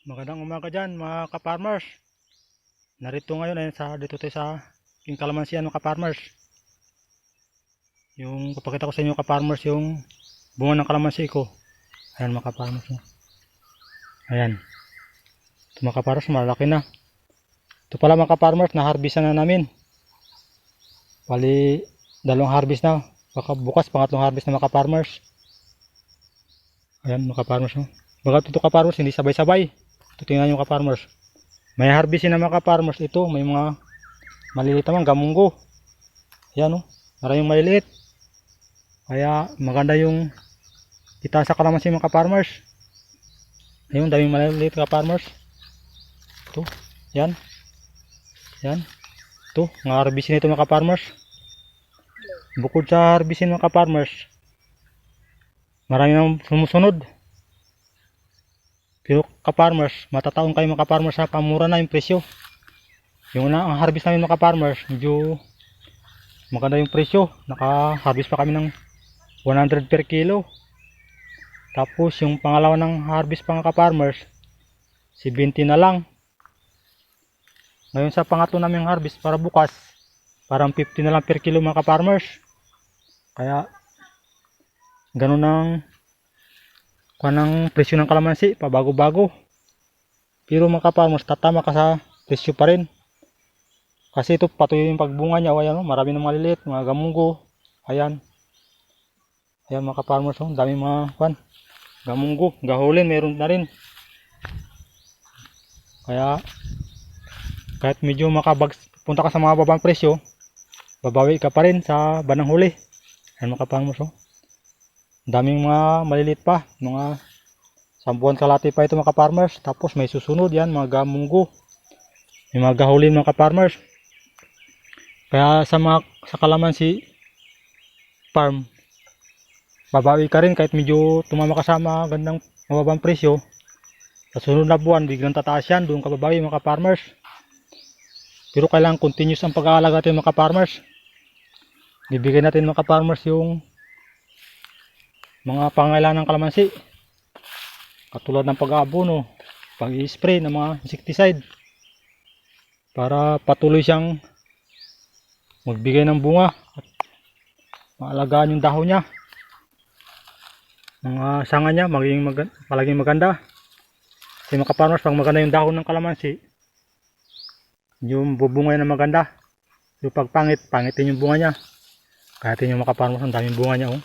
Magandang umaga dyan mga ka-farmers. Narito ngayon ay dito tayo sa King Kalamansian mga ka-farmers. Yung papakita ko sa inyo ka-farmers yung bunga ng kalamansi ko. Ayan mga ka-farmers. Ayan. Ito mga ka-farmers, malaki na. Ito pala mga ka-farmers, na-harvestan na namin. Bali, dalawang harvest na. Baka bukas pangatlong harvest na mga ka-farmers. Ayan mga ka-farmers. Baga ito ka-farmers, hindi sabay-sabay. Ito tingnan nyo ka-farmers. May harvestin na mga ka-farmers. Ito may mga maliliit naman gamunggo. Ayan o. Maraming maliliit. Kaya maganda yung kita sa kalamansi mga ka-farmers. Ayun, daming maliliit ka-farmers. Ito. Yan. Yan. Ito. Mga harvestin ito mga ka-farmers. Bukod sa harvestin mga ka-farmers, marami nang sumusunod. Pero ka-farmers, matataon kayo mga ka-farmers ha, pamura na yung presyo. Yung una, ang harvest namin mga ka-farmers, medyo maganda yung presyo. Naka-harvest pa kami ng 100 per kilo. Tapos yung pangalawa ng harvest pa mga ka-farmers, 70 na lang. Ngayon sa pangatlo namin harvest para bukas, parang 50 na lang per kilo mga ka-farmers. Kaya ganun ang kanang presyo ng kalamansi, pabago-bago. Pero mga ka-farmers, tatama ka sa presyo pa rin. Kasi ito patuloy yung pagbunga niya. Ayan, marami ng maliliit, mga gamunggo. Ayan. Ayan mga ka-farmers, dami mga gamunggo. Gahulin, meron na rin. Kaya kahit medyo punta ka sa mga babang presyo, babawi ka pa rin sa banang huli. Ayan mga ka-farmers, daming mga maliliit pa, mga sambuan kalati pa ito mga ka-farmers. Tapos may susunod yan, mga gamunggo, may mga gahulin mga ka-farmers. Kaya sa kalamansi farm, babawi ka rin kahit medyo tumama ka sa mga gandang mababang presyo. Sa sunod na buwan biglang tataas yan, doon ka babawi mga ka-farmers. Pero kailangan continuous ang pag-aalaga natin mga ka-farmers. Bibigyan natin mga ka-farmers yung mga pangailangan ng kalamansi, katulad ng pag-aabono, pag-i-spray ng mga insecticide para patuloy siyang magbigay ng bunga at maalagaan yung dahon niya, mga sanga niya palaging maganda. Kasi mga ka-farmers, pag maganda yung dahon ng kalamansi, yung bubunga na maganda. Yung pag pangitin yung bunga niya. Kaya tingnan yung mga ka-farmers, ang daming bunga niya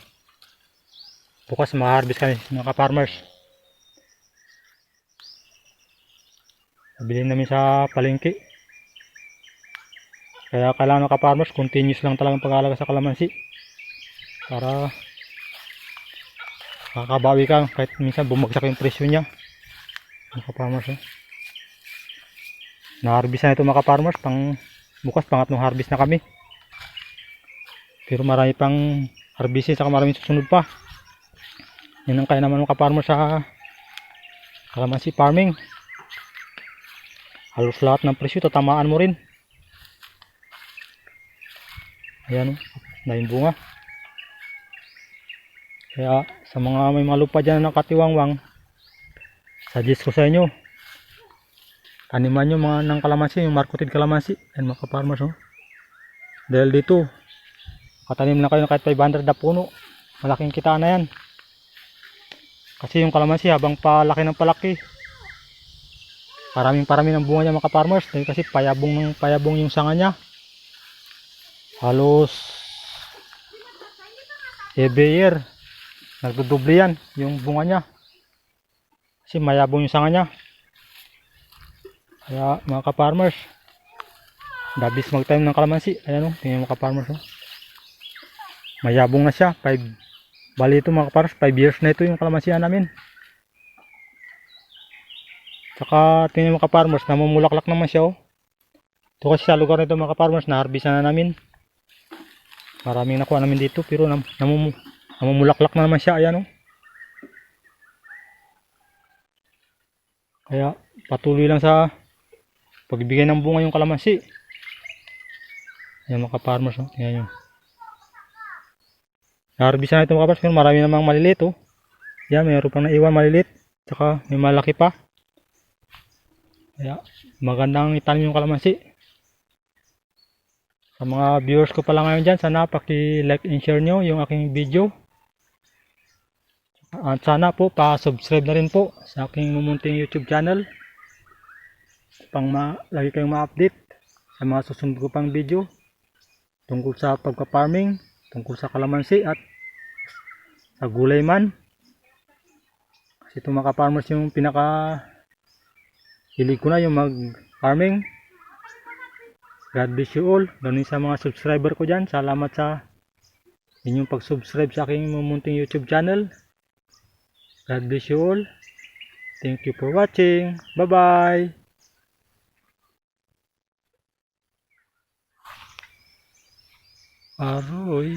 bukas ma-harvest kami mga ka-farmers. Nabilin namin sa palengke. Kaya kailangan mga ka-farmers, continuous lang talagang pag-aalaga sa kalamansi para kakabawi ka kahit minsan bumagsak yung presyo niya mga ka-farmers. Na-harvest na ito mga ka-farmers, bukas pangatlong harvest na kami. Pero marami pang harvestin, saka maraming susunod pa. Yan ang kaya naman mga ka-farmers sa kalamansi farming. Halos lahat ng presyo tatamaan mo rin. Ayan na yung bunga. Kaya sa mga may mga lupa dyan na nakatiwangwang, suggest ko sa inyo, taniman nyo mga ng kalamansi, yung marketed kalamansi. Ayan mga ka-farmers. Dahil dito katanim na kayo kahit 500 na puno, malaking kitaan na yan. Kasi yung kalamansi habang palaki ng palaki, parami ng bunga niya mga ka-farmers. Dahil kasi payabong yung sanga niya. Halos every year nagdudoble yan yung bunga niya. Kasi mayabong yung sanga niya. Kaya mga ka-farmers, dabis magtanim ng kalamansi. Ayan tingnan mga ka-farmers. Mayabong na siya. Bali ito mga ka-farmers, 5 years na ito yung kalamansihan namin. Saka tingnan mga ka-farmers, namumulaklak naman siya. Ito kasi sa lugar nito mga ka-farmers, na-harvest na namin. Maraming nakuha namin dito, pero namumulaklak na naman siya. Ayan Kaya patuloy lang sa pagbibigay ng bunga yung kalamansi. Ayan mga ka-farmers, tingnan nyo. Na-harvest na ito mga ka-farmers, pero marami namang maliliit. Yan, mayroon pang naiwan maliliit. Saka may malaki pa. Kaya magandang itanim yung kalamansi. Sa mga viewers ko pala ngayon dyan, sana paki-like and share nyo yung aking video. At sana po pa-subscribe na rin po sa aking mumunting YouTube channel. Lagi kayong ma-update sa mga susunod ko pang video tungkol sa pagpa-farming, tungkol sa kalamansi at sa gulay man. Kasi itong mga farmers yung hilig ko na yung mag-farming. God bless you all. Ganun sa mga subscriber ko dyan. Salamat sa inyong pag-subscribe sa aking mumunting YouTube channel. God bless you all. Thank you for watching. Bye-bye. Aroy.